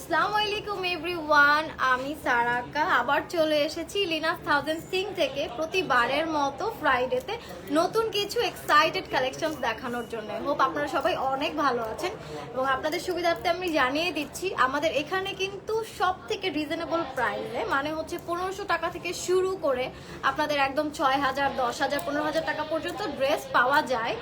আসসালামু আলাইকুম এভরিওয়ান, আমি সারাকা আবার চলে এসেছি লিনাস থাউজেন্ড সিং থেকে প্রতিবারের মতো ফ্রাইডেতে নতুন কিছু এক্সাইটেড কালেকশনস দেখানোর জন্য। হোপ আপনারা সবাই অনেক ভালো আছেন এবং আপনাদের সুবিধার্থে আমি জানিয়ে দিচ্ছি আমাদের এখানে কিন্তু সব থেকে রিজনেবল প্রাইসে, মানে হচ্ছে 1500 টাকা থেকে শুরু করে আপনাদের একদম 6000, 10000, 15000 টাকা পর্যন্ত ড্রেস পাওয়া যায়।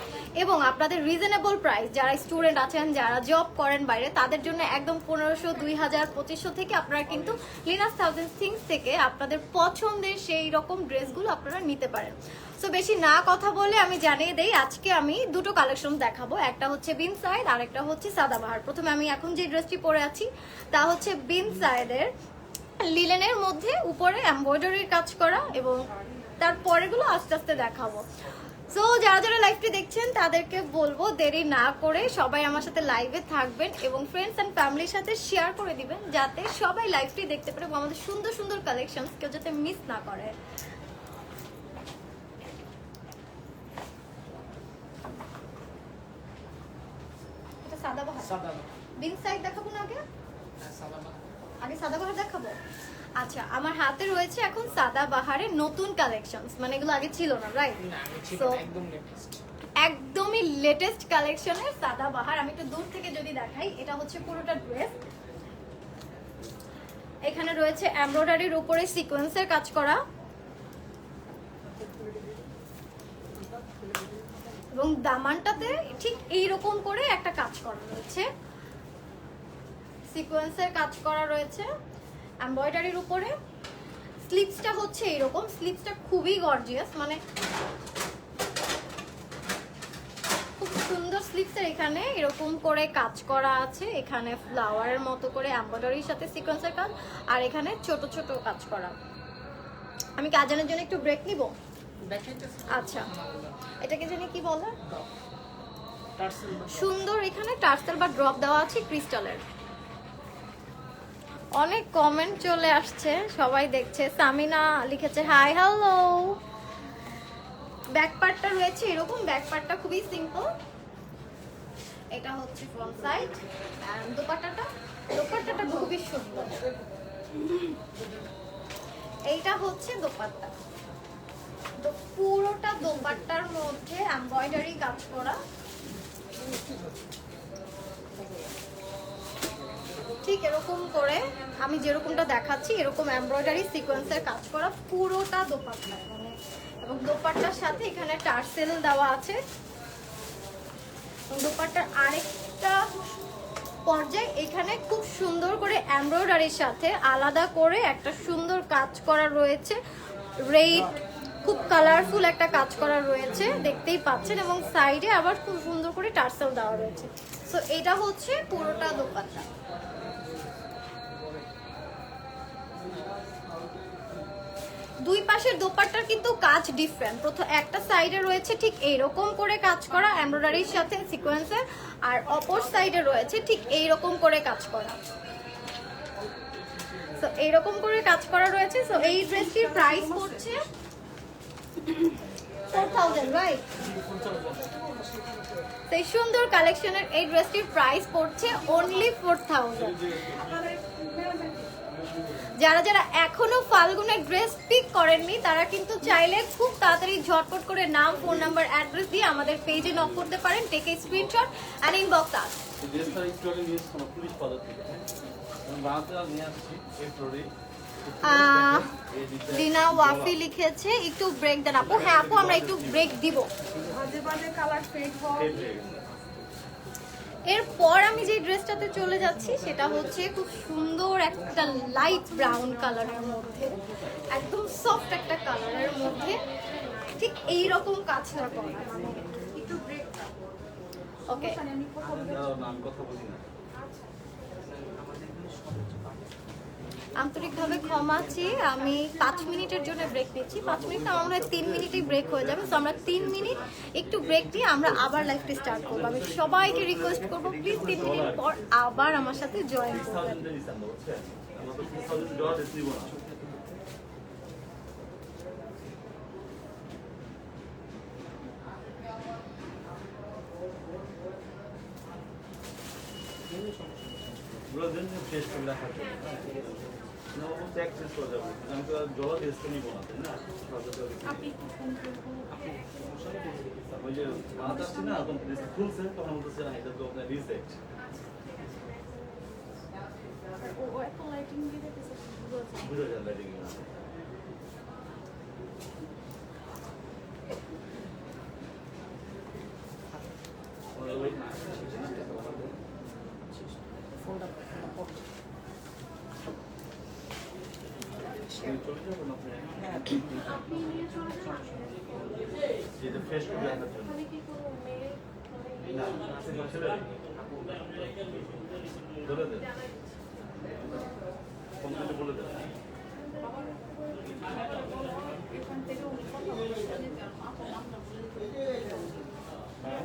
এবং আপনাদের রিজনেবল প্রাইস, যারা স্টুডেন্ট আছেন, যারা জব করেন বাইরে, তাদের জন্য একদম 1500, 2000, 2500 থেকে আপনারা কিন্তু লিনাস থাউজেন্ড থিংস থেকে আপনাদের পছন্দের সেই রকম ড্রেসগুলো আপনারা নিতে পারেন। সো বেশি না কথা বলে আমি জানিয়ে দেই, আজকে আমি দুটো কালেকশন দেখাবো। একটা হচ্ছে বিন সাইড আর একটা হচ্ছে সাদাবাহার। প্রথমে আমি এখন যে ড্রেসটি পরে আছি তা হচ্ছে বিন সাইডের লিলেনের মধ্যে উপরে এমব্রয়ডারির কাজ করা, এবং তারপরেগুলো আস্তে আস্তে দেখাবো। সো যারা যারা লাইভটি দেখছেন তাদেরকে বলবো দেরি না করে সবাই আমার সাথে লাইভে থাকবেন এবং ফ্রেন্ডস অ্যান্ড ফ্যামিলির সাথে শেয়ার করে দিবেন, যাতে সবাই লাইভটি দেখতে পারে এবং আমাদের সুন্দর সুন্দর কালেকশন কেউ যাতে মিস না করে। এটা সাদাবাহার, বিন সাইড দেখাবো না আগে? আগে সাদাবাহার দেখাবো। আচ্ছা, আমার হাতে রয়েছে এখন সাদাবাহারের নতুন কালেকশনস, মানে এগুলো আগে ছিল না, রাইট? সো একদমই লেটেস্ট কালেকশনের সাদাবাহার। আমি একটু দূর থেকে যদি দেখাই, এটা হচ্ছে পুরোটা ড্রেস। এখানে রয়েছে এমব্রয়ডারির উপরে সিকোয়েন্সের কাজ করা এবং দামানটাতে ঠিক এইরকম করে একটা কাজ করা রয়েছে, সিকোয়েন্সের কাজ করা রয়েছে এমব্রয়ডারির উপরে। স্লিভসটা হচ্ছে এইরকম, স্লিভসটা খুবই গর্জিয়াস, মানে খুব সুন্দর স্লিভসের। এখানে এরকম করে কাজ করা আছে, এখানে ফ্লাওয়ারের মতো করে এমব্রয়ডারির সাথে সিকোয়েন্সের কাজ, আর এখানে ছোট ছোট কাজ করা। আমি কাজের জন্য একটু ব্রেক নিব। আচ্ছা, এটাকে জানি কি বলে, সুন্দর এখানে টার্সেল বা ড্রপ দেওয়া আছে ক্রিস্টালের। অনেক কমেন্ট চলে আসছে, সবাই দেখছে। সামিনা লিখেছে হাই হ্যালো। ব্যাক পার্টটা রয়েছে এরকম, ব্যাক পার্টটা খুবই সিম্পল। এটা হচ্ছে ফ্রন্ট সাইড, এন্ড দোপাট্টাটা খুবই সুন্দর। এইটা হচ্ছে দোপাট্টা, তো পুরোটা দোপাট্টার মধ্যে এমব্রয়ডারি কাজ করা, ঠিক এরকম করে আমি যেরকমটা দেখাচ্ছি এরকম এমব্রয়ডারি সিকোয়েন্সের কাজ করা পুরোটা দোপাট্টা, মানে এবং দোপাট্টার সাথে এখানে টার্সেল দেওয়া আছে। দোপাট্টার আরেকটা পর্যায়ে এখানে খুব সুন্দর করে এমব্রয়ডারির সাথে আলাদা করে একটা সুন্দর কাজ করা রয়েছে, রেড খুব কালারফুল একটা কাজ করা রয়েছে, দেখতেই পাচ্ছেন। এবং সাইডে আবার খুব সুন্দর করে টার্সেল দেওয়া রয়েছে। সো এটা হচ্ছে পুরোটা দোপাট্টা। দুই পাশের দোপাট্টার কিন্তু কাজ ডিফারেন্ট। প্রথম একটা সাইডে রয়েছে ঠিক এইরকম করে কাজ করা এমব্রয়ডারির সাথে সিকোয়েন্সের, আর অপর সাইডে রয়েছে ঠিক এইরকম করে কাজ করা। সো এইরকম করে কাজ করা রয়েছে। সো এই ড্রেসটির প্রাইস পড়ছে 4000, রাইট? সেই সুন্দর কালেকশনের এই ড্রেসটির প্রাইস পড়ছে অনলি 4000। যারা যারা এখনো ফাল্গুনের ড্রেস পিক করেননি তারা কিন্তু চাইলে খুব তাড়াতাড়ি ঝটপট করে নাম, ফোন নাম্বার, অ্যাড্রেস দিয়ে আমাদের পেজে নক করতে পারেন। Take a screenshot and inbox us. Lina Wafi লিখেছে একটু ব্রেক দেন আপু। হ্যাঁ আপু, আমরা একটু ব্রেক দিব। এরপর আমি যে ড্রেসটাতে চলে যাচ্ছি সেটা হচ্ছে খুব সুন্দর একটা লাইট ব্রাউন কালারের মধ্যে, একদম সফট একটা কালারের মধ্যে ঠিক এইরকম কাজটা করা, মানে একটু ব্রেক। ওকে, আন্তরিকভাবে ক্ষমা চেয়ে আমি 5 মিনিটের জন্য ব্রেক নিচ্ছি। 5 মিনিট না, আমরা 3 মিনিটেই ব্রেক হয়ে যাবে। তো আমরা 3 মিনিট একটু ব্রেক দিয়ে আমরা আবার লাইভটি স্টার্ট করবো। আমি সবাইকে রিকোয়েস্ট করবো প্লিজ 3 মিনিট পর আবার আমার সাথে জয়েন করবেন। বলে দেন যে ফ্রেশ করে রাখার জন্য না অবশ্যই অ্যাক্সেস করা যাবে আমি তো জল টেস্ট নিব না তাই না আপনি একটু ফোন করবো ওই যে বানাতে আসছি না তখন খুলছে তখন বলতেছে না এটা তো আপনার রিসেট ও এত লাইটিং দিয়ে দিতেছে বুঝা যায় লাইটিং ফোনটা চলে যাবেন আপনি হ্যাঁ আপনি নিয়ে চলে যান যেটা ফ্রেশ করে রাখার জন্য তাহলে কি করবো মেয়ে না আসলে বলে দেন ফোন করে বলে দেন এখান থেকে উনি কথা বলে আপনার নামটা বলে দিতে হ্যাঁ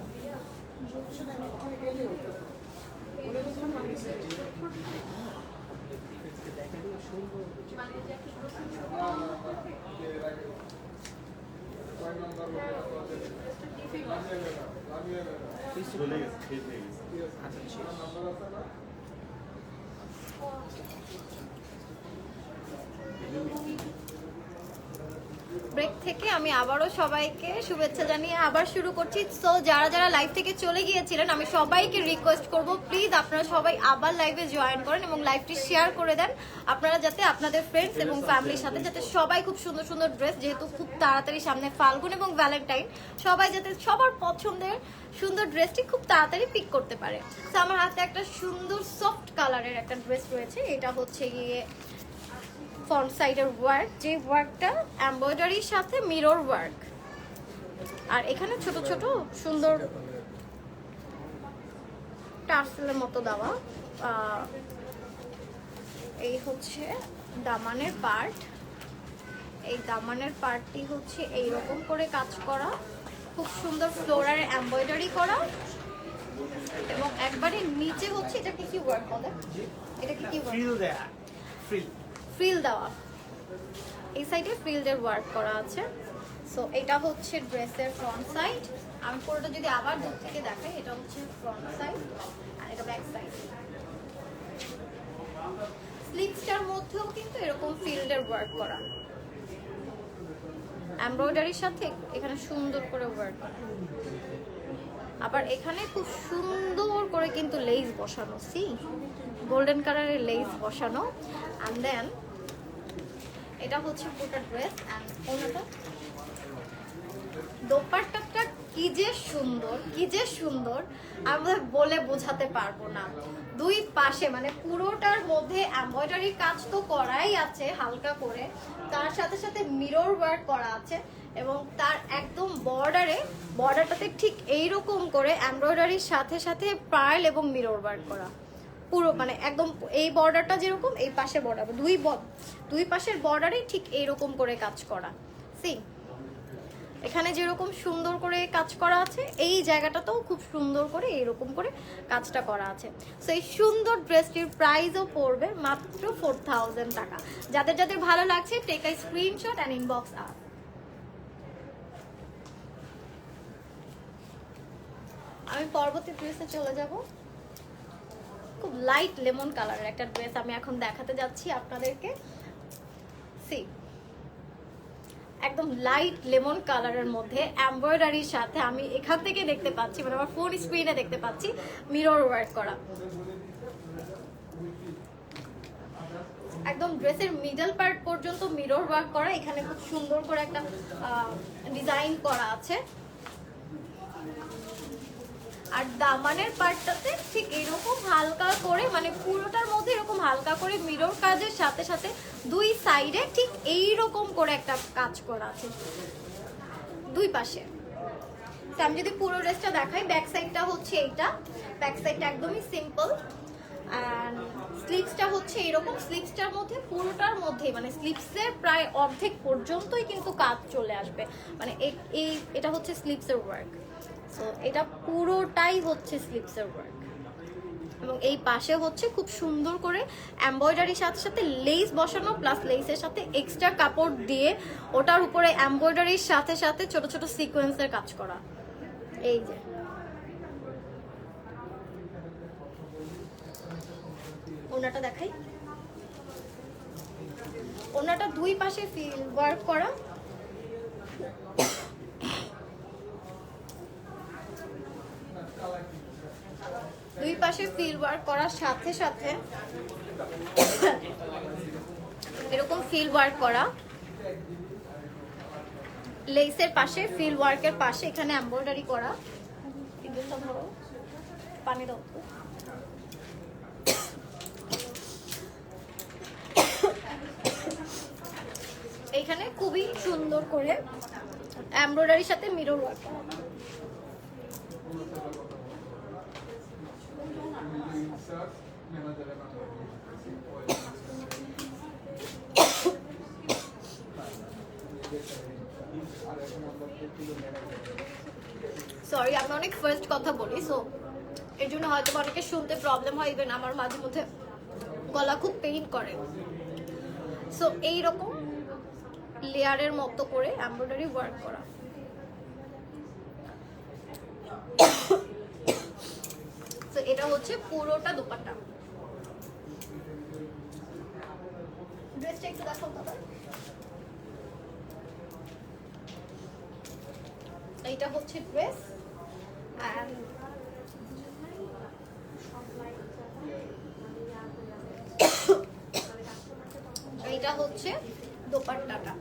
চলে গেছে খেয়ে দিয়ে গেছে আচ্ছা শেষ ব্রেক থেকে আমি আবারও সবাইকে শুভেচ্ছা জানিয়ে আবার শুরু করছি। সো যারা যারা লাইভ থেকে চলে গিয়েছিলেন আমি সবাইকে রিকোয়েস্ট করব প্লিজ আপনারা সবাই আবার লাইভে জয়েন করেন এবং লাইভটি শেয়ার করে দেন আপনারা যাতে আপনাদের ফ্রেন্ডস এবং ফ্যামিলির সাথে যাতে সবাই খুব সুন্দর সুন্দর ড্রেস যেহেতু খুব তাড়াতাড়ি সামনে ফাল্গুন এবং ভ্যালেন্টাইন সবাই যাতে সবার পছন্দের সুন্দর ড্রেসটি খুব তাড়াতাড়ি পিক করতে পারে। তো আমার হাতে একটা সুন্দর সফট কালারের একটা ড্রেস রয়েছে, এটা হচ্ছে গিয়ে ফ্রন্ট সাইডের ওয়ার্ক, যে ওয়ার্কটা এমব্রয়ডারির সাথে মিরর ওয়ার্ক, আর এখানে ছোট ছোট সুন্দর টার্সেলের মতো দেওয়া। এই হচ্ছে দামানের পার্ট, এই দামানের পার্টটি হচ্ছে এইরকম করে কাজ করা, খুব সুন্দর ফ্লোরার এমব্রয়ডারি করা এবং একবারে নিচে হচ্ছে এটাকে কি ওয়ার্ক বলে, এটাকে কি ওয়ার্ক, ফ্রিল দেয়া ফ্রিল ফ্রিল দেওয়া, এই সাইডে ফ্রিলদের ওয়ার্ক করা আছে। সো এটা হচ্ছে ড্রেসের ফ্রন্ট সাইড, আমি পুরোটা যদি আবার দূর থেকে দেখাই, এটা হচ্ছে ফ্রন্ট সাইড আর এটা ব্যাক সাইড। স্লিভসটার মধ্যেও কিন্তু এরকম ফ্রিলদের ওয়ার্ক করা, এমব্রয়ডারির সাথে এখানে সুন্দর করে ওয়ার্ক করা, আবার এখানে খুব সুন্দর করে কিন্তু লেস বসানো, সি গোল্ডেন কালারের লেস বসানো। অ্যান্ড দেন এটা হচ্ছে পুরো ড্রেস অ্যান্ড ওনাটা দোপাট্টাটা কি যে সুন্দর, কি যে সুন্দর আমরা বলে বোঝাতে পারবো না। দুই পাশে মানে পুরোটার মধ্যে এমব্রয়ডারি কাজ তো করাই আছে হালকা করে, তার সাথে সাথে মিরর ওয়ার্ক করা আছে এবং তার একদম বর্ডারটাতে ঠিক এইরকম করে এমব্রয়ডারির সাথে সাথে পার্ল এবং মিরর ওয়ার্ক করা পুরো, মানে একদম এই বর্ডারটা যেরকম এই পাশে বর্ডার, দুই পাশের বর্ডারে ঠিক এইরকম করে কাজ করা। সি এখানে যেরকম সুন্দর করে কাজ করা আছে এই জায়গাটাতেও খুব সুন্দর করে এইরকম করে কাজটা করা আছে। সো এই সুন্দর ড্রেসটির প্রাইসও পড়বে মাত্র 4000 টাকা। যাদের যাদের ভালো লাগছে take a screenshot and inbox up. আমি পরবর্তী ড্রেসে চলে যাব। খুব লাইট লেমন কালারের একটা ড্রেস আমি এখন দেখাতে যাচ্ছি আপনাদেরকে। সি একদম লাইট লেমন কালারের মধ্যে এমব্রয়ডারির সাথে আমি এখান থেকে দেখতে পাচ্ছি, মানে আমার ফোন স্ক্রিনে দেখতে পাচ্ছি মিরর ওয়ার্ক করা, একদম ড্রেসের মিডল পার্ট পর্যন্ত মিরর ওয়ার্ক করা। এখানে খুব সুন্দর করে একটা ডিজাইন করা আছে আর দামানের পার্টটাতে ঠিক এরকম হালকা করে, মানে পুরোটার মধ্যে এরকম হালকা করে মিরর কাজের সাথে সাথে দুই সাইডে ঠিক এইরকম করে একটা কাজ করা আছে দুই পাশে। তো আমি যদি পুরো ড্রেসটা দেখাই, ব্যাক সাইডটা হচ্ছে এইটা, ব্যাক সাইডটা একদমই সিম্পল অ্যান্ড স্লিভসটা হচ্ছে এরকম, স্লিভসটার মধ্যে পুরোটার মধ্যে মানে স্লিভসের প্রায় অর্ধেক পর্যন্তই কিন্তু কাজ চলে আসবে, মানে এটা হচ্ছে স্লিভসের ওয়ার্ক। সো এটা পুরোটাই হচ্ছে স্লিভসের ওয়ার্ক এবং এই পাশে হচ্ছে খুব সুন্দর করে এমব্রয়ডারির সাথে সাথে লেস বসানো, প্লাস লেসের সাথে এক্সট্রা কাপড় দিয়ে ওটার উপরে এমব্রয়ডারির সাথে সাথে ছোট ছোট সিকোয়েন্সের কাজ করা। এই যে ওনাটা দেখাই। ওনাটা দুই পাশে ফিল ওয়ার্ক করা, দুই পাশে ফিল ওয়ার্ক করার সাথে সাথে এরকম ফিল ওয়ার্ক করা, লেসের পাশে ফিল ওয়ার্কের পাশে এখানে এমব্রয়ডারি করা। পানি দাও তো। এইখানে খুবই সুন্দর করে এমব্রয়ডারির সাথে মিরর ওয়ার্ক করা। সরি, আমি অনেক ফার্স্ট কথা বলি, সো এর জন্য হয়তো অনেকে শুনতে প্রবলেম হয়, ইভেন আমার মাঝে মধ্যে গলা খুব পেইন করে। সো এইরকম লেয়ারের মতো করে এমব্রয়ডারি ওয়ার্ক করা। তো এটা হচ্ছে পুরোটা দোপাট্টা। ড্রেসটা একটু দেখাও দাদা। এইটা হচ্ছে ড্রেস, এন্ড এইটা হচ্ছে দোপাট্টাটা।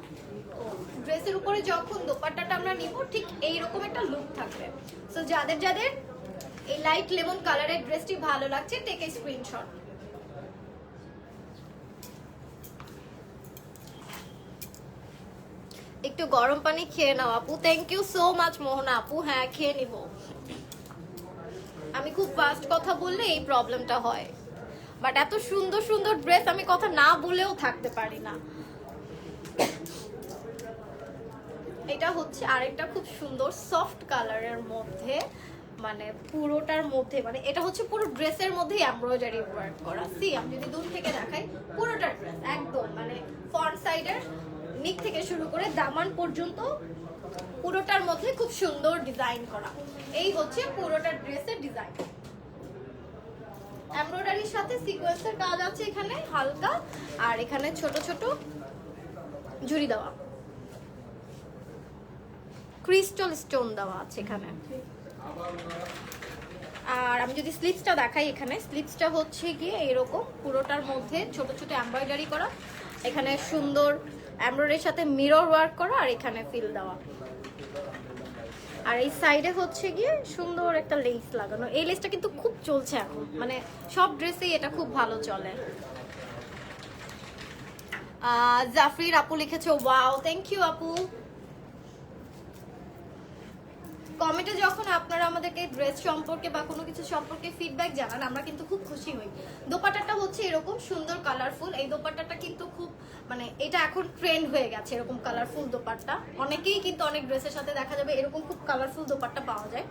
ড্রেসের উপরে যখন দোপাট্টাটা আমরা নিব ঠিক এইরকম একটা লুক থাকবে। সো যাদের যাদের এই লাইট লেমন কালারের ড্রেসটি ভালো লাগছে, টেক এ স্ক্রিনশট। একটু গরম পানি খেয়ে নাও আপু। থ্যাংক ইউ সো মাচ মোহনা আপু। হ্যাঁ, খেয়ে নিব। আমি খুব ফাস্ট কথা বললে এই প্রবলেমটা হয়, বাট এত সুন্দর সুন্দর ড্রেস আমি কথা না বলেও থাকতে পারি না। এটা হচ্ছে আরেকটা খুব সুন্দর সফট কালারের মধ্যে, মানে পুরোটার মধ্যে, মানে এটা হচ্ছে পুরো ড্রেসের মধ্যে এমব্রয়ডারি ওয়ার্ক করা। সি, আমি যদি দূর থেকে দেখাই, পুরোটা ড্রেস একদম মানে ফ্রন্ট সাইডের নিক থেকে শুরু করে দামান পর্যন্ত পুরোটার মধ্যে খুব সুন্দর ডিজাইন করা। এই হচ্ছে পুরোটা ড্রেসের ডিজাইন। এমব্রয়ডারির সাথে সিকোয়েন্সের কাজ আছে এখানে হালকা, আর এখানে ছোট ছোট ঝুরি দেওয়া, ক্রিস্টাল স্টোন দেওয়া আছে এখানে। আর আমি যদি স্লিভসটা দেখাই, এখানে স্লিভসটা হচ্ছে গিয়ে এরকম পুরোটার মধ্যে ছোট ছোট এমব্রয়ডারি করা, এখানে সুন্দর এমব্রয়ডারির সাথে মিরর ওয়ার্ক করা, আর এখানে ফিল দেওয়া। আর এই সাইডে হচ্ছে গিয়ে সুন্দর একটা লেস লাগানো। এই লেসটা কিন্তু খুব চলছে এখন, মানে সব ড্রেসেই এটা খুব ভালো চলে। জাফরির আপু লিখেছে ওয়াও, থ্যাংক ইউ আপু। কমেন্টে যখন আপনারা আমাদেরকে ড্রেস সম্পর্কে বা কোনো কিছু সম্পর্কে ফিডব্যাক জানান, আমরা কিন্তু খুব খুশি হই। দোপাট্টাটা হচ্ছে এরকম সুন্দর কালারফুল। এই দোপাট্টাটা কিন্তু খুব, মানে এটা এখন ট্রেন্ড হয়ে গেছে এরকম কালারফুল দোপাট্টা। অনেকেই কিন্তু অনেক ড্রেসের সাথে দেখা যাবে এরকম খুব কালারফুল দোপাট্টা পাওয়া যায়।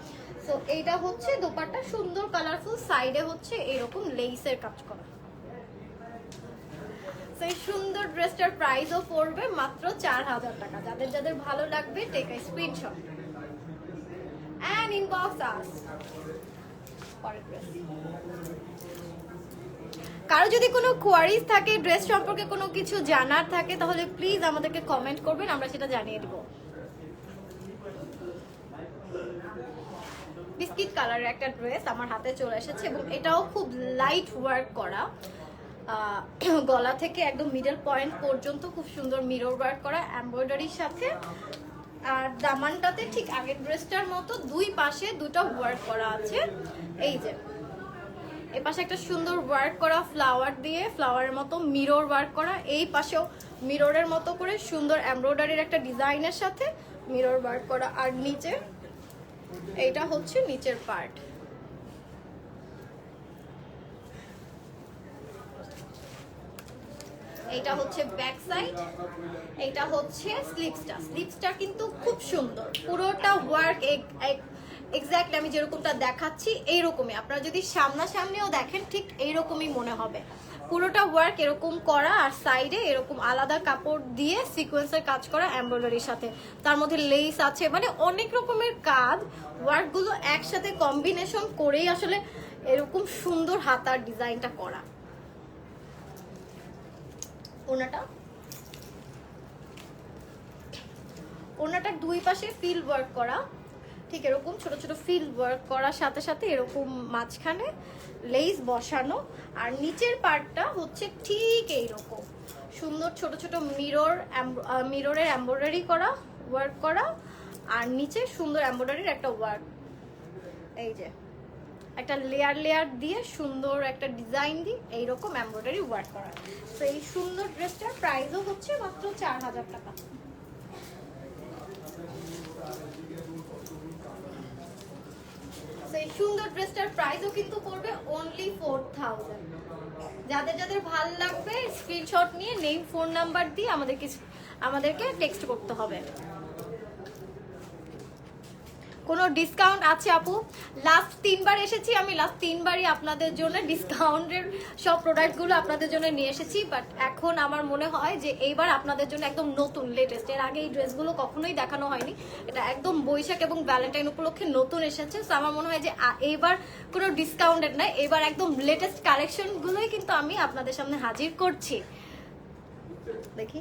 সো এইটা হচ্ছে দোপাট্টা, সুন্দর কালারফুল, সাইডে হচ্ছে এরকম লেসের কাজ করা। এই সুন্দর ড্রেসটার প্রাইসও পড়বে মাত্র 4000 টাকা। যাদের যাদের ভালো লাগবে take a screenshot and inbox us. কারো যদি কোনো কোয়ারিজ থাকে, ড্রেস সম্পর্কে কোনো কিছু জানার থাকে, তাহলে প্লিজ আমাদেরকে কমেন্ট করবেন, আমরা সেটা জানিয়ে দেব। বিস্কিট কালারের একটা ড্রেস আমার হাতে চলে এসেছে, এবং এটাও খুব লাইট ওয়ার্ক করা। গলা থেকে একদম মিডল পয়েন্ট পর্যন্ত খুব সুন্দর মিরর ওয়ার্ক করা এমব্রয়ডারির সাথে। আর দামানটাতে ঠিক আগের ড্রেসটার মতো দুই পাশে দুটো ওয়ার্ক করা আছে। এই যে এই পাশে একটা সুন্দর ওয়ার্ক করা ফ্লাওয়ার দিয়ে, ফ্লাওয়ারের মতো মিরর ওয়ার্ক করা। এই পাশেও মিররের মতো করে সুন্দর এমব্রয়ডারির একটা ডিজাইনের সাথে মিরর ওয়ার্ক করা। আর নিচে এইটা হচ্ছে নিচের পার্ট। এটা হচ্ছে ব্যাক সাইড, এটা হচ্ছে স্লিভসটা। স্লিভসটা কিন্তু খুব সুন্দর, পুরোটা ওয়ার্ক এক্স্যাক্ট আমি যেরকমটা দেখাচ্ছি এইরকমই। আপনারা যদি সামনাসামনিও দেখেন ঠিক এইরকমই মনে হবে। পুরোটা ওয়ার্ক এরকম করা, আর সাইডে এরকম আলাদা কাপড় দিয়ে সিকোয়েন্সের কাজ করা এমব্রয়ডারির সাথে, তার মধ্যে লেস আছে, মানে অনেক রকমের কাজ। ওয়ার্কগুলো একসাথে কম্বিনেশন করেই আসলে এরকম সুন্দর হাতার ডিজাইনটা করা। ওনাটার দুই পাশে ফিল ওয়ার্ক করা, ঠিক এরকম ছোট ছোট ফিল ওয়ার্ক করার সাথে সাথে এরকম মাঝখানে লেস বসানো, আর নিচের পার্টটা হচ্ছে ঠিক এইরকম সুন্দর ছোট ছোট মিররের এমব্রয়ডারি করা ওয়ার্ক করা, আর নিচে সুন্দর এমব্রয়ডারির একটা ওয়ার্ক, এই যে একটা লেয়ার লেয়ার দিয়ে সুন্দর একটা ডিজাইন দিয়ে এইরকম এমব্রয়ডারি ওয়ার্ক করা। তো এই সুন্দর ড্রেসটার প্রাইসও হচ্ছে মাত্র 4000 টাকা। এই সুন্দর ড্রেসটার প্রাইসও কিন্তু পড়বে অনলি 4000। যাদের যাদের ভালো লাগবে স্ক্রিনশট নিয়ে নেম ফোন নাম্বার দিয়ে আমাদেরকে টেক্সট করতে হবে। কোনো ডিসকাউন্ট আছে আপু? লাস্ট 3 বার এসেছি আমি, লাস্ট 3 বারই আপনাদের জন্য ডিসকাউন্টের সব প্রোডাক্টগুলো আপনাদের জন্য নিয়ে এসেছি, বাট এখন আমার মনে হয় যে এইবার আপনাদের জন্য একদম নতুন লেটেস্ট, এর আগে এই ড্রেসগুলো কখনোই দেখানো হয়নি, এটা একদম বৈশাখ এবং ভ্যালেন্টাইন উপলক্ষে নতুন এসেছে। সো আমার মনে হয় যে এইবার কোনো ডিসকাউন্টেড নয়, এবার একদম লেটেস্ট কালেকশনগুলোই কিন্তু আমি আপনাদের সামনে হাজির করছি। দেখি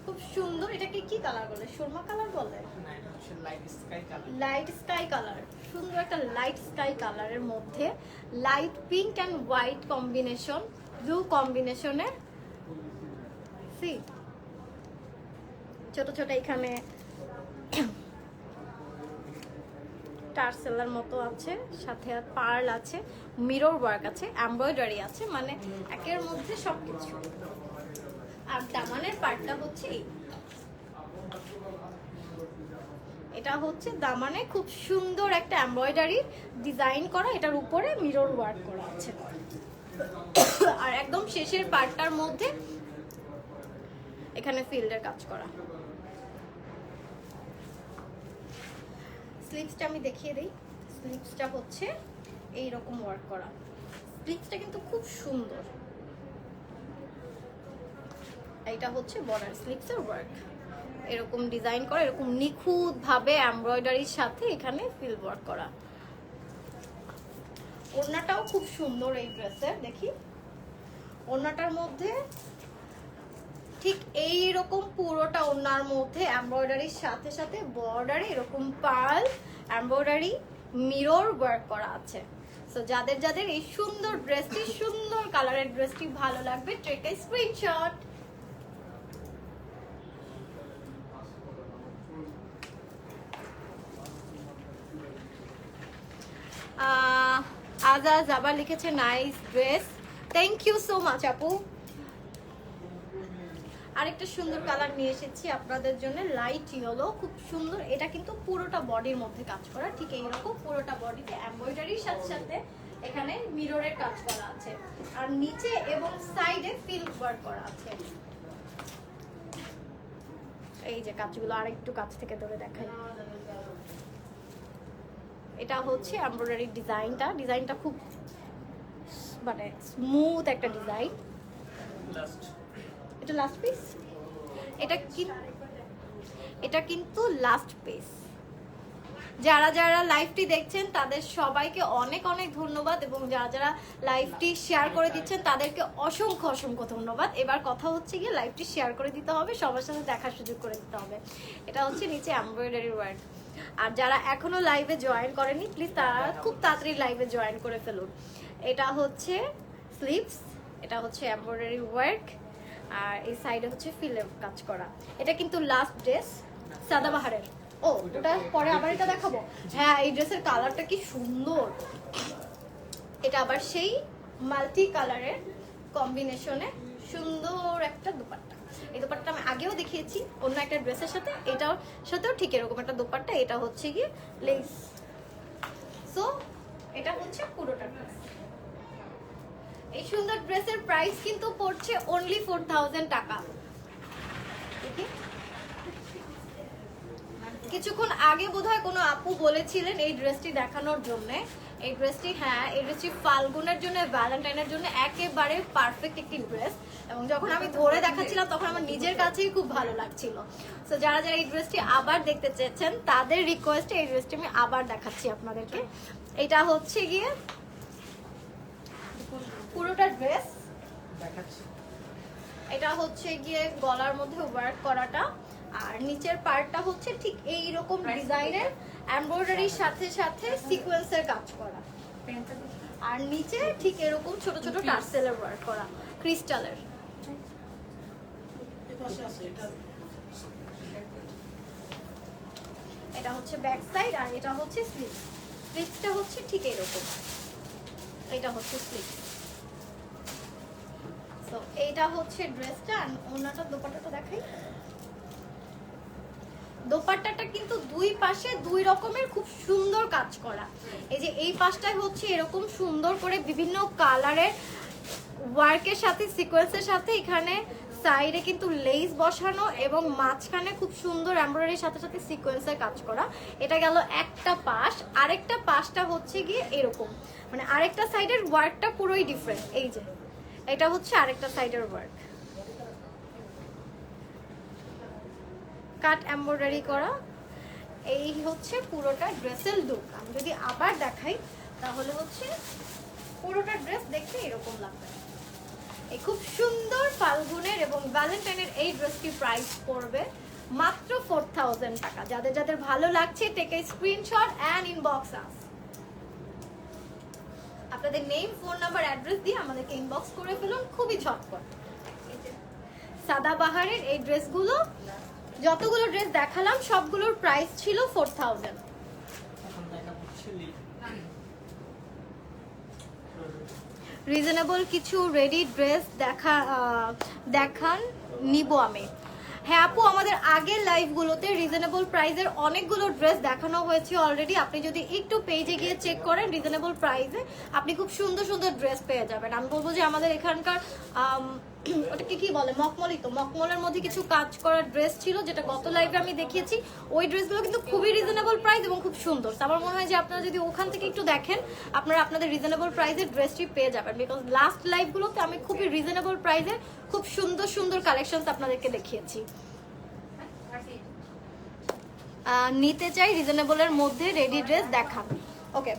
খুব সুন্দর, এটাকে কি কালার বলে? সুরমা কালার বলে? লাইট স্কাই কালার, সুন্দর একটা লাইট স্কাই কালারের মধ্যে light pink and white combination, blue কম্বিনেশনে সি ছোট ছোট এখানে টার্সেলার মতো আছে, সাথে আর পার্ল আছে, মিরর ওয়ার্ক আছে, এমব্রয়ডারি আছে, মানে একের মধ্যে সবকিছু। আর দামানের পার্টটা হচ্ছে এটা হচ্ছে দামানে খুব সুন্দর একটা এমব্রয়ডারি ডিজাইন করা, এটার উপরে মিরর ওয়ার্ক করা আছে। আর একদম শেষের পার্টটার মধ্যে এখানে ফিল্ডের কাজ করা। স্লিভসটা আমি দেখিয়ে দিই, স্লিভসটা হচ্ছে এইরকম ওয়ার্ক করা, স্লিভসটা কিন্তু খুব সুন্দর। এটা হচ্ছে বর্ডার স্লিভসের ওয়ার্ক, এরকম ডিজাইন করা, এরকম নিখুঁত ভাবে এমব্রয়ডারির সাথে এখানে ফিল ওয়ার্ক করা। ওড়নাটাও খুব সুন্দর এই ড্রেসের, দেখি ওড়নাটার মধ্যে ঠিক এইরকম পুরোটা ওড়নার মধ্যে এমব্রয়ডারির সাথে সাথে বর্ডারে এরকম পার্ল এমব্রয়ডারি মিরর ওয়ার্ক করা আছে। সো যাদের যাদের এই সুন্দর ড্রেসটি, সুন্দর কালারের ড্রেসটি ভালো লাগবে, টেক আ স্ক্রিনশট। আজাজ আবার লিখেছে nice dress, thank you so much আপু। আরেকটা সুন্দর কালার নিয়ে এসেছি আপনাদের জন্য, লাইট ইয়েলো, খুব সুন্দর। এটা কিন্তু পুরোটা বডির মধ্যে কাজ করা, ঠিক এইরকম পুরোটা বডিতে এমব্রয়ডারির সাথে সাথে এখানে মিররের কাজ করা আছে, আর নিচে এবং সাইডে ফিল ওয়ার্ক করা আছে। এই যে কাজগুলো আরেকটু কাছ থেকে ধরে দেখাই, এটা হচ্ছে এমব্রয়ডারি ডিজাইনটা খুব মানে স্মুথ একটা ডিজাইন। এটা লাস্ট পিস, এটা কিন্তু লাস্ট পিস। যারা যারা লাইভটি দেখছেন তাদের সবাইকে অনেক অনেক ধন্যবাদ, এবং যারা যারা লাইভটি শেয়ার করে দিচ্ছেন তাদেরকে অসংখ্য অসংখ্য ধন্যবাদ। এবার কথা হচ্ছে গিয়ে লাইভটি শেয়ার করে দিতে হবে, সবার সাথে দেখার সুযোগ করে দিতে হবে। এটা হচ্ছে নিচে এমব্রয়ডারি ওয়ার্ক। আর যারা এখনো লাইভে জয়েন করেনি প্লিজ তারা খুব তাড়াতাড়ি লাইভে জয়েন করে ফেলুন। এটা হচ্ছে স্লিভস, এটা হচ্ছে এমব্রয়ডারি ওয়ার্ক, আর এই সাইডে হচ্ছে ফিলের কাজ করা। এটা কিন্তু লাস্ট ড্রেস সাদাবাহারের। ও ওটা পরে আবার এটা দেখাবো। হ্যাঁ এই ড্রেসের কালারটা কি সুন্দর, এটা আবার সেই মাল্টি কালারের কম্বিনেশনে সুন্দর একটা দোপাট্টা। এই দোপাট্টা আমি আগেও দেখিয়েছি অন্য একটা ড্রেসের সাথে, এটার সাথেও ঠিক এরকম একটা দোপাট্টা। এটা হচ্ছে গিয়ে লেস। সো এটা হচ্ছে পুরোটা ড্রেস। এই সুন্দর ড্রেসের প্রাইস কিন্তু পড়ছে অনলি 4000 টাকা। কিছুক্ষণ আগে বোধহয় কোনো আপু বলেছিলেন এই ড্রেসটি দেখানোর জন্য। এই ড্রেসটি, হ্যাঁ এই ড্রেসটি ফাল্গুনের জন্য, ভ্যালেন্টাইনের জন্য একেবারে পারফেক্ট একটি ড্রেস, এবং যখন আমি ধরে দেখাচ্ছিলাম তখন আমার নিজের কাছেই খুব ভালো লাগছিল। সো যারা যারা এই ড্রেসটি আবার দেখতে চেয়েছেন তাদের রিকোয়েস্টে এই ড্রেসটি আমি আবার দেখাচ্ছি আপনাদেরকে। এটা হচ্ছে গিয়ে পুরোটা ড্রেস, দেখাচ্ছি। এটা হচ্ছে গিয়ে গলার মধ্যে ওয়ার্ক করাটা, আর নিচের পার্টটা হচ্ছে ঠিক এই রকম ডিজাইনের এমব্রয়ডারির সাথে সাথে সিকোয়েন্সের কাজ করা, আর নিচে ঠিক এরকম ছোট ছোট টার্সেলের ওয়ার্ক করা ক্রিস্টালের। এটা হচ্ছে ব্যাক সাইড, আর এটা হচ্ছে স্লিভ। স্লিভসটা হচ্ছে ঠিক এরকম, এটা হচ্ছে স্লিভ। তো এইটা হচ্ছে ড্রেসটা, আর ওনাটা দোপাট্টাটা দেখাই। দোপাট্টাটা কিন্তু দুই পাশে দুই রকমের খুব সুন্দর কাজ করা। এই যে এই পাশটায় হচ্ছে এরকম সুন্দর করে বিভিন্ন কালারের ওয়ার্কের সাথে সিকোয়েন্সের সাথে এখানে সাইডে কিন্তু লেস বসানো, এবং মাঝখানে খুব সুন্দর এমব্রয়ডারির সাথে সাথে সিকোয়েন্সের কাজ করা। এটা গেল একটা পাশ। আরেকটা পাশটা হচ্ছে গিয়ে এরকম, মানে আরেকটা সাইডের ওয়ার্কটা পুরোই ডিফারেন্ট। এই যে এটা হচ্ছে আরেকটা সাইডের ওয়ার্ক, কাট এমব্রয়ডারি করা। এই হচ্ছে পুরোটা ড্রেসের লুক। আমি যদি আবার দেখাই তাহলে হচ্ছে পুরোটা ড্রেস দেখতে এরকম লাগবে। এই খুব সুন্দর ফাল্গুনের এবং ভ্যালেন্টাইনের এই ড্রেসটি প্রাইস পড়বে মাত্র 4000 টাকা। যাদের যাদের ভালো লাগছে take a screenshot and inbox us. আপনাদের নেম, ফোন নাম্বার, অ্যাড্রেস দিয়ে আমাদেরকে ইনবক্স করে ফেলুন, খুবই ঝটপট। সাদাবাহারের এই ড্রেসগুলো, যতগুলো ড্রেস দেখালাম সবগুলোর প্রাইস ছিল 4000। এখন দেখাচ্ছি রিজনেবল কিছু রেডি ড্রেস দেখান নিব আমি। হ্যাঁ আপু, আমাদের আগের লাইভগুলোতে রিজনেবল প্রাইসের অনেকগুলো ড্রেস দেখানো হয়েছে অলরেডি। আপনি যদি একটু পেজে গিয়ে চেক করেন রিজনেবল প্রাইসে আপনি খুব সুন্দর সুন্দর ড্রেস পেয়ে যাবেন। আমি বলবো যে আমাদের এখানকার ওটাকে কি বলে, মকমলই তো, মকমলের মধ্যে কিছু কাজ করার ড্রেস ছিল যেটা গত লাইভে আমি দেখিয়েছি। ওই ড্রেসগুলো কিন্তু খুবই রিজনেবল প্রাইস এবং খুব সুন্দর। তো আমার মনে হয় যে আপনারা যদি ওখান থেকে একটু দেখেন আপনারা আপনাদের রিজনেবল প্রাইসের ড্রেসটি পেয়ে যাবেন, বিকজ লাস্ট লাইভগুলোতে আমি খুবই রিজনেবল প্রাইসের খুব সুন্দর সুন্দর কালেকশনস আপনাদেরকে দেখিয়েছি। নিতে চাই রিজনেবলের মধ্যে রেডি ড্রেস দেখান। ওকে,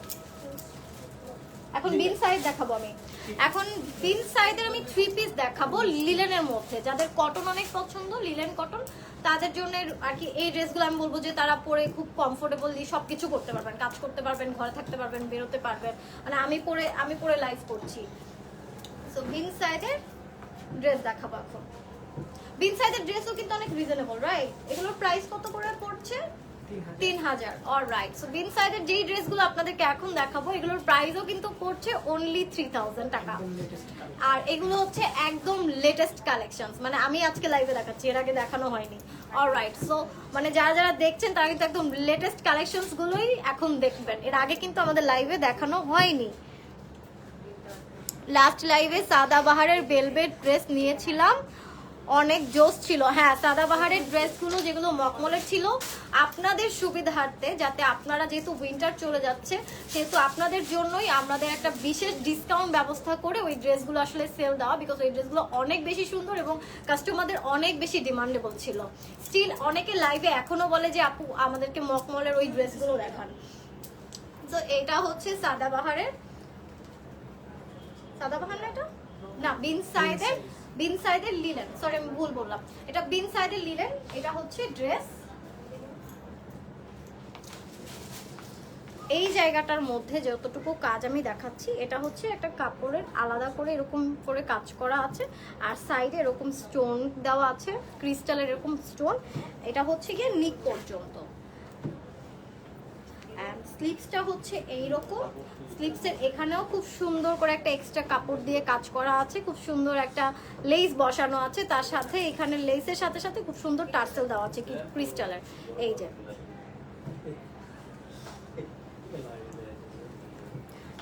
এখন বিন সাইজ দেখাবো আমি। এখন বিন সাইজের আমি 3 পিস দেখাবো লিলেনের মধ্যে। যাদের কটন অনেক পছন্দ, লিলেন কটন, তাদের জন্য আর কি এই ড্রেসগুলো আমি বলবো যে তারা পরে খুব কমফোর্টেবলি সবকিছু করতে পারবেন, কাজ করতে পারবেন, ঘরে থাকতে পারবেন, বেরোতে পারবেন। মানে আমি পরে লাইভ করছি। সো বিন সাইজের ড্রেস দেখাবো এখন। বিন সাইজের ড্রেসও কিন্তু অনেক রিজনেবল, রাইট? এগুলোর প্রাইস কত করে পড়ছে? 3000। অলরাইট, সো বিন সাইজের যেই ড্রেসগুলো আপনাদেরকে এখন দেখাবো এগুলোর প্রাইসও কিন্তু পড়ছে অনলি 3000 টাকা। আর এগুলো হচ্ছে একদম লেটেস্ট কালেকশনস, মানে আমি আজকে লাইভে দেখাচ্ছি, এর আগে দেখানো হয়নি। অলরাইট, সো মানে যারা যারা দেখছেন তারা কিন্তু একদম লেটেস্ট কালেকশনস গুলোই এখন দেখবেন, এর আগে কিন্তু আমাদের লাইভে দেখানো হয়নি। লাস্ট লাইভে সাদাবাহারের ভেলভেট ড্রেস নিয়েছিলাম, অনেক জোস ছিল। হ্যাঁ, সাদাবাহারের ড্রেসগুলো যেগুলো মকমলের ছিল, আপনাদের সুবিধার্থে, যাতে আপনারা যেহেতু উইন্টার চলে যাচ্ছে সেহেতু আপনাদের জন্যই আমাদের একটা বিশেষ ডিসকাউন্ট ব্যবস্থা করে ওই ড্রেসগুলো আসলে সেল দেওয়া, বিকজ ওই ড্রেসগুলো অনেক বেশি সুন্দর এবং কাস্টমারদের অনেক বেশি ডিমান্ডেবল ছিল। স্টিল অনেকে লাইভে এখনো বলে যে আপু আমাদেরকে মকমলের ওই ড্রেসগুলো দেখান। তো এটা হচ্ছে সাদাবাহারের, সাদাবাহার না এটা, না বিন সাইদের লিলেন, সরি আমি ভুল বললাম, এটা বিন সাইদের লিলেন। এটা হচ্ছে ড্রেস। এই জায়গাটার মধ্যে যতটুকু কাজ আমি দেখাচ্ছি এটা হচ্ছে একটা কাপড়ের আলাদা করে এরকম করে কাজ করা আছে, আর সাইডে এরকম স্টোন দেওয়া আছে, ক্রিস্টালের এরকম স্টোন। এটা হচ্ছে গিয়ে নিক পর্যন্ত। স্লিভসটা হচ্ছে এইরকম, স্লিভসের এখানেও খুব সুন্দর করে একটা এক্সট্রা কাপড় দিয়ে কাজ করা আছে, খুব সুন্দর একটা লেস বসানো আছে, তার সাথে এখানে লেসের সাথে সাথে খুব সুন্দর টার্সেল দেওয়া আছে ক্রিস্টালের। এই যে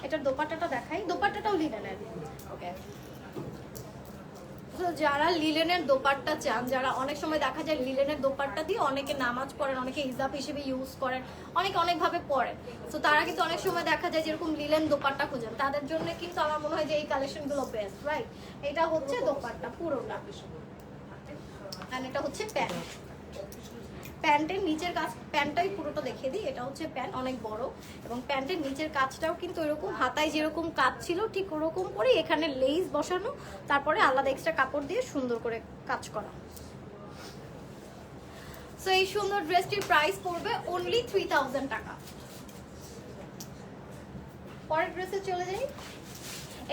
এটার দোপাট্টাটা দেখাই, দোপাট্টাটাও লিনেনের। ওকে, যারা লিলেনের দোপাট্টা চান, যারা অনেক সময় দেখা যায় লিলেনের দোপাট্টা দিয়ে অনেকে নামাজ পড়েন, অনেকে হিজাব হিসেবে ইউজ করেন, অনেকে অনেকভাবে পড়েন, তো তারা কিন্তু অনেক সময় দেখা যায় যেরকম লিলেন দোপাট্টা খুঁজেন, তাদের জন্য কিন্তু আমার মনে হয় যে এই কালেকশনগুলো বেস্ট, রাইট? এটা হচ্ছে দোপাট্টা পুরোটা, আর এটা হচ্ছে প্যান্ট। প্যান্টের নিচের কাজ, প্যান্টটাই পুরোটা দেখিয়ে দিই। এটা হচ্ছে প্যান্ট, অনেক বড়, এবং প্যান্টের নিচের কাজটাও কিন্তু এরকম হাতায় যেরকম কাজ ছিল ঠিক ওরকম করে এখানে লেস বসানো, তারপরে আলাদা এক্সট্রা কাপড় দিয়ে সুন্দর করে কাজ করা। সো এই সুন্দর ড্রেসটির প্রাইস পড়বে অনলি 3000 টাকা। পরের ড্রেসে চলে যাই।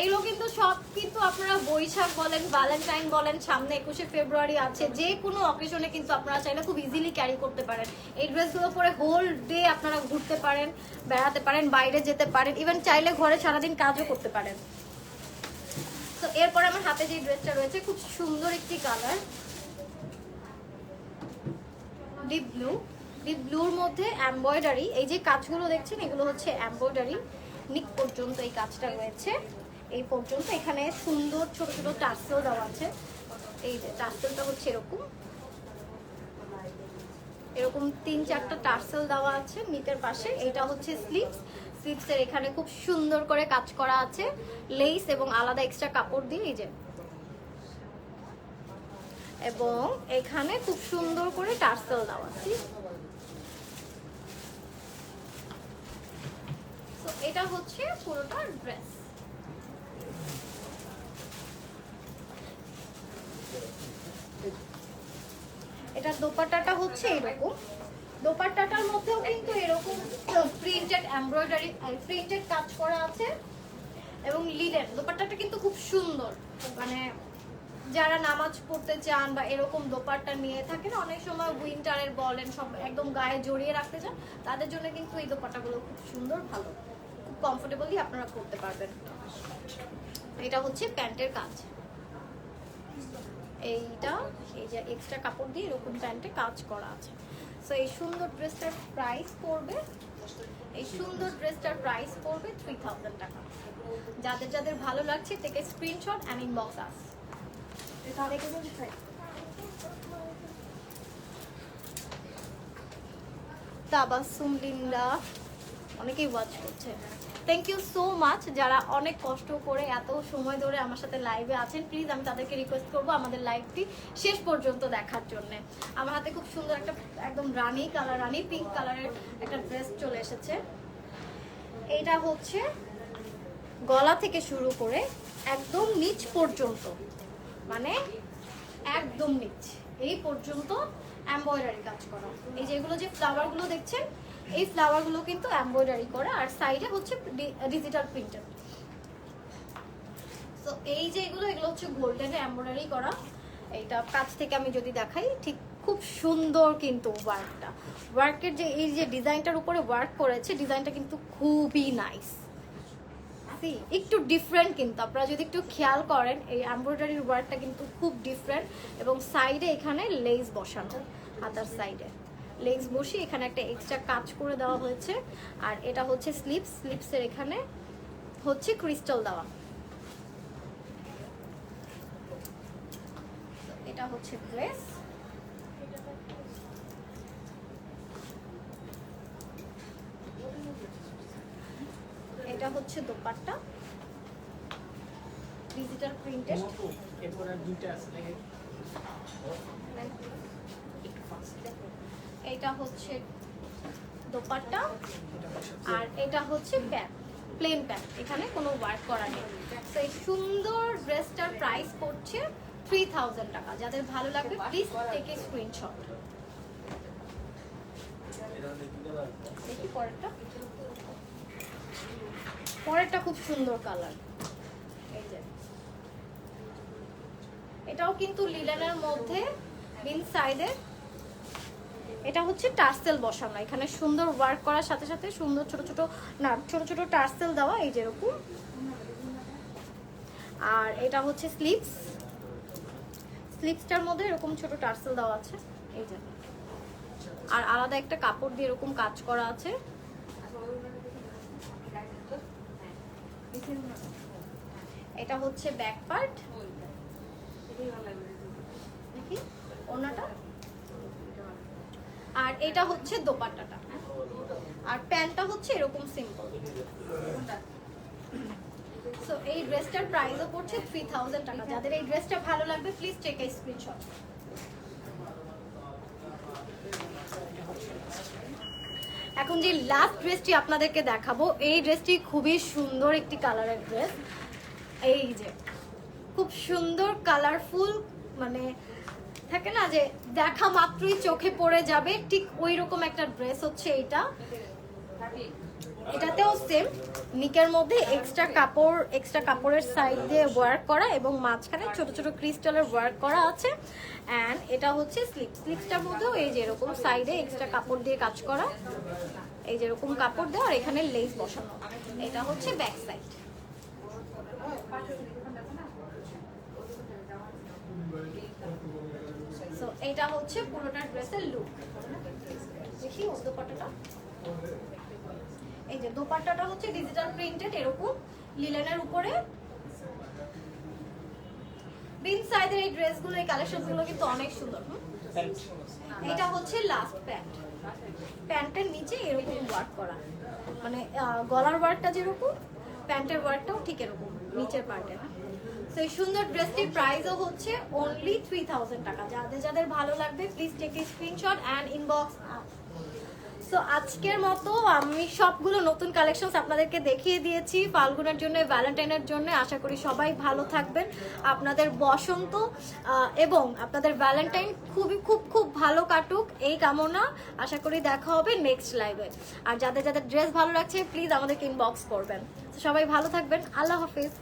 এগুলো কিন্তু সব কিন্তু আপনারা বৈশাখ বলেন, ভ্যালেন্টাইন বলেন, সামনে 21শে ফেব্রুয়ারি আছে, যে কোনো অকেশনে কিন্তু আপনারা চাইলে খুব ইজিলি ক্যারি করতে পারেন। এই ড্রেসগুলো পরে হোল ডে আপনারা ঘুরতে পারেন, বেড়াতে পারেন, বাইরে যেতে পারেন, ইভেন চাইলে ঘরে সারাদিন কাজও করতে পারেন। তো এরপরে আমার হাতে যে ড্রেসটা রয়েছে খুব সুন্দর একটি কালার, ডিপ ব্লু। ডিপ ব্লুর মধ্যে এমব্রয়ডারি, এই যে কাজগুলো দেখছেন এগুলো হচ্ছে এমব্রয়ডারি, নিক পর্যন্ত এই কাজটা রয়েছে, এই পর্যন্ত। এখানে সুন্দর ছোট ছোট টার্সেল দেওয়া আছে। এই যে টার্সেলটা হচ্ছে এরকম এরকম 3-4টা টার্সেল দেওয়া আছে নিটের পাশে। এটা হচ্ছে স্লিভস, স্লিভসের এখানে খুব সুন্দর করে কাজ করা আছে লেস এবং আলাদা এক্সট্রা কাপড় দিয়ে, এই যে, এবং এখানে খুব সুন্দর করে টার্সেল দেওয়া আছে। তো এটা হচ্ছে পুরোটা ড্রেস। এটার দোপাট্টাটা হচ্ছে এরকম, দোপাট্টাটার মধ্যেও কিন্তু এরকম প্রিন্টেড এমব্রয়ডারি, প্রিন্টেড কাজ করা আছে এবং লিলেন। দোপাট্টাটা কিন্তু খুব সুন্দর, মানে যারা নামাজ পড়তে চান বা এরকম দোপাট্টা নিয়ে থাকেন অনেক সময় উইন্টারের বলেন সব একদম গায়ে জড়িয়ে রাখতে চান, তাদের জন্য কিন্তু এই দোপাট্টাগুলো খুব সুন্দর, ভালো, খুব কমফোর্টেবলি আপনারা করতে পারবেন। এটা হচ্ছে প্যান্টের কাজ, এইটা এই যে এক্সট্রা কাপড় দিয়ে এরকম প্যান্টে কাজ করা আছে। সো এই সুন্দর ড্রেসটার প্রাইস পড়বে, এই সুন্দর ড্রেসটার প্রাইস পড়বে 3000 টাকা। যাদের যাদের ভালো লাগছে থেকে screenshot and inbox us. Tabassum Linda অনেকেই ওয়াচ করছে, থ্যাংক ইউ সো মাচ। যারা অনেক কষ্ট করে এত সময় ধরে আমার সাথে লাইভে আছেন, প্লিজ আমি তাদেরকে রিকোয়েস্ট করবো আমাদের লাইভটি শেষ পর্যন্ত দেখার জন্য। আমার হাতে খুব সুন্দর একটা একদম রানি কালার, রানি পিঙ্ক কালারের একটা ড্রেস চলে এসেছে। এইটা হচ্ছে গলা থেকে শুরু করে একদম নিচ পর্যন্ত, মানে একদম নিচ এই পর্যন্ত এমব্রয়ডারি কাজ করা। এই যেগুলো যে ফ্লাওয়ারগুলো দেখছেন, এই ফ্লাওয়ারগুলো কিন্তু এমব্রয়ডারি করা, আর সাইডে হচ্ছে ডিজিটাল প্রিন্টেড। তো এই যে এগুলো হচ্ছে গোল্ডেনে এমব্রয়ডারি করা। এইটা কাছ থেকে আমি যদি দেখাই, ঠিক খুব সুন্দর কিন্তু ওয়ার্কটা, ওয়ার্কের যে এই যে ডিজাইনটার উপরে ওয়ার্ক করেছে, ডিজাইনটা কিন্তু খুবই নাইস, একটু ডিফারেন্ট। কিন্তু আপনারা যদি একটু খেয়াল করেন এই এমব্রয়ডারির ওয়ার্কটা কিন্তু খুব ডিফারেন্ট, এবং সাইডে এখানে লেস বসানো, হাতার সাইডে লেস বসিয়ে এখানে একটা এক্সট্রা কাজ করে দেওয়া হয়েছে। আর এটা হচ্ছে স্লিভস, স্লিভসের এখানে হচ্ছে ক্রিস্টাল দেওয়া। এটা হচ্ছে ড্রেস, এটা হচ্ছে দোপাট্টা ডিজিটাল প্রিন্টেড। এরপর আর দুইটা আছে দেখে এটা হচ্ছে দোপাট্টা, আর এটা হচ্ছে প্যান্ট, প্লেন প্যান্ট, এখানে কোনো ওয়ার্ক করা নেই। তো এই সুন্দর ড্রেসটার প্রাইস পড়ছে 3000 টাকা। যাদের ভালো লাগবে প্লিজ টেক এ স্ক্রিনশট। দেখি পরেরটা, পরেরটা খুব সুন্দর কালার, এই যে এটাও কিন্তু লিলেনের মধ্যে বিন সাইডে, এটা হচ্ছে টার্সেল বসানো, এখানে সুন্দর ওয়ার্ক করার সাথে সাথে সুন্দর ছোট ছোট টার্সেল দেওয়া, এই যেরকম। আর এটা হচ্ছে স্লিভস, স্লিভসটার মধ্যে এরকম ছোট টার্সেল দেওয়া আছে, এই যে, আর আলাদা একটা কাপড় দিয়ে এরকম কাজ করা আছে। এটা হচ্ছে ব্যাক পার্ট, দেখি ওনাটা, আর এটা হচ্ছে দোপাট্টাটা, আর প্যান্টটা হচ্ছে এরকম সিম্পল। সো এই ড্রেসটার প্রাইসও পড়ছে 3000 টাকা। যাদের এই ড্রেসটা ভালো লাগবে প্লিজ টেক এ স্ক্রিনশট। এখন যে লাস্ট ড্রেসটি আপনাদেরকে দেখাবো, এই ড্রেসটি খুবই সুন্দর একটি কালারের ড্রেস। এই যে খুব সুন্দর কালারফুল, মানে থাকে না যে দেখা মাত্রই চোখে পড়ে যাবে, ঠিক ওই রকম একটা ড্রেস হচ্ছে এইটা। এটাতেও সেম নিকের মধ্যে এক্সট্রা কাপড়ের সাইড দিয়ে ওয়ার্ক করা এবং মাঝখানে ছোট ছোট ক্রিস্টালের ওয়ার্ক করা আছে। অ্যান্ড এটা হচ্ছে স্লিপসটার মধ্যেও এই যে এরকম সাইডে এক্সট্রা কাপড় দিয়ে কাজ করা, এই যে এরকম কাপড় দেওয়া আর এখানে লেস বসানো। এটা হচ্ছে ব্যাক সাইড। সো এটা হচ্ছে পুরোটা ড্রেসের লুক। দেখি দোপাট্টাটা, এই যে দোপাট্টাটা হচ্ছে ডিজিটাল প্রিন্টেড এরকম লিলেনের উপরে। বিন সাইজের এই ড্রেসগুলো, এই কালেকশনগুলো কিন্তু অনেক সুন্দর। এটা হচ্ছে লাস্ট প্যান্ট, প্যান্টের নিচে এরকম ওয়ার্ক করা, মানে গলার ওয়ার্কটা যেরকম প্যান্টের ওয়ার্কটাও ঠিক এরকম নিচের পার্টে। তো এই সুন্দর ড্রেসটির প্রাইসও হচ্ছে অনলি 3000 টাকা। যাদের ভালো লাগবে please take a screenshot and inbox. So আজকের মতো আমি সবগুলো নতুন কালেকশনস আপনাদেরকে দেখিয়ে দিয়েছি ফাল্গুনের জন্য, ভ্যালেন্টাইনের জন্য। আশা করি সবাই ভালো থাকবেন, আপনাদের বসন্ত এবং আপনাদের ভ্যালেন্টাইন খুব ভালো কাটুক এই কামনা। আশা করি দেখা হবে নেক্সট লাইভে। আর যাদের ড্রেস ভালো লাগছে প্লিজ আমাদেরকে ইনবক্স করবেন। সবাই ভালো থাকবেন, আল্লাহ হাফিজ।